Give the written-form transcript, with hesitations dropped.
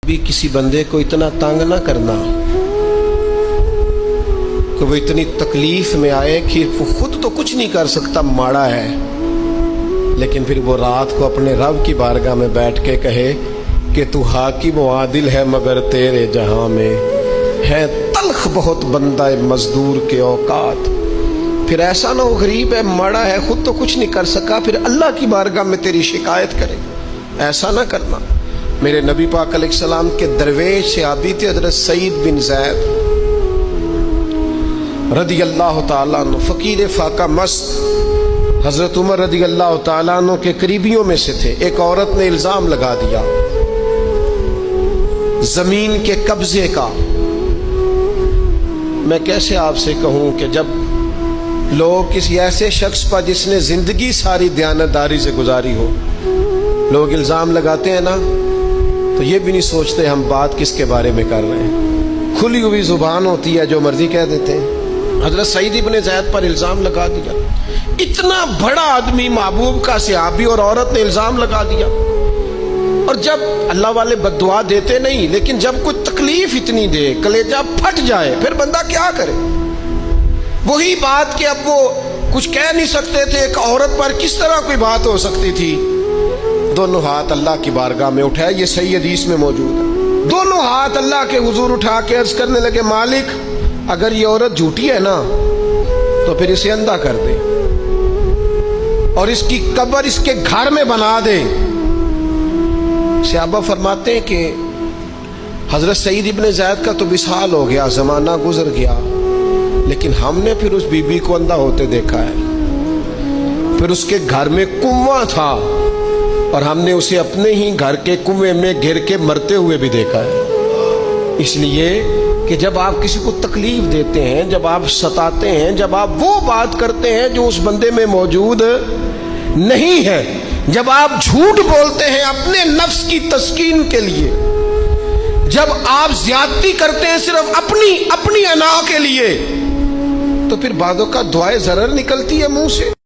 بھی کسی بندے کو اتنا تنگ نہ کرنا کہ وہ اتنی تکلیف میں آئے کہ وہ خود تو کچھ نہیں کر سکتا، ماڑا ہے، لیکن پھر وہ رات کو اپنے رب کی بارگاہ میں بیٹھ کے کہے کہ تو حاکم و عادل ہے مگر تیرے جہاں میں ہے تلخ بہت بندہ مزدور کے اوقات۔ پھر ایسا نہ ہو غریب ہے، ماڑا ہے، خود تو کچھ نہیں کر سکا، پھر اللہ کی بارگاہ میں تیری شکایت کرے۔ ایسا نہ کرنا۔ میرے نبی پاک علیہ السلام کے درویش صحابی تھے حضرت سعید بن زید رضی اللہ تعالیٰ عنہ، فقیر فاقہ مست، حضرت عمر رضی اللہ تعالیٰ عنہ کے قریبیوں میں سے تھے۔ ایک عورت نے الزام لگا دیا زمین کے قبضے کا۔ میں کیسے آپ سے کہوں کہ جب لوگ کسی ایسے شخص پر جس نے زندگی ساری دیانتداری سے گزاری ہو، لوگ الزام لگاتے ہیں نا، تو یہ بھی نہیں سوچتے ہم بات کس کے بارے میں کر رہے ہیں، کھلی ہوئی زبان ہوتی ہے، جو مرضی کہہ دیتے ہیں۔ حضرت سعید ابن زید پر الزام لگا دیا، اتنا بڑا آدمی، محبوب کا صحابی، اور عورت نے الزام لگا دیا۔ اور جب اللہ والے بد دعا دیتے نہیں، لیکن جب کوئی تکلیف اتنی دے، کلیجہ پھٹ جائے، پھر بندہ کیا کرے؟ وہی بات کہ اب وہ کچھ کہہ نہیں سکتے تھے، ایک عورت پر کس طرح کوئی بات ہو سکتی تھی؟ دونوں ہاتھ اللہ کی بارگاہ میں اٹھائے، یہ صحیح حدیث میں موجود ہے۔ دونوں ہاتھ اللہ کے حضور اٹھا کے عرض کرنے لگے، مالک اگر یہ عورت جھوٹی ہے نا تو پھر اسے اندھا کر دے اور اس کی قبر اس کے گھر میں بنا دے۔ صحابہ فرماتے ہیں کہ حضرت سعید ابن زید کا تو وصال ہو گیا، زمانہ گزر گیا، لیکن ہم نے پھر اس بی بی کو اندھا ہوتے دیکھا ہے۔ پھر اس کے گھر میں کنواں تھا اور ہم نے اسے اپنے ہی گھر کے کنویں میں گر کے مرتے ہوئے بھی دیکھا ہے۔ اس لیے کہ جب آپ کسی کو تکلیف دیتے ہیں، جب آپ ستاتے ہیں، جب آپ وہ بات کرتے ہیں جو اس بندے میں موجود نہیں ہے، جب آپ جھوٹ بولتے ہیں اپنے نفس کی تسکین کے لیے، جب آپ زیادتی کرتے ہیں صرف اپنی انا کے لیے، تو پھر بعدوں کا دعائے ضرر نکلتی ہے منہ سے۔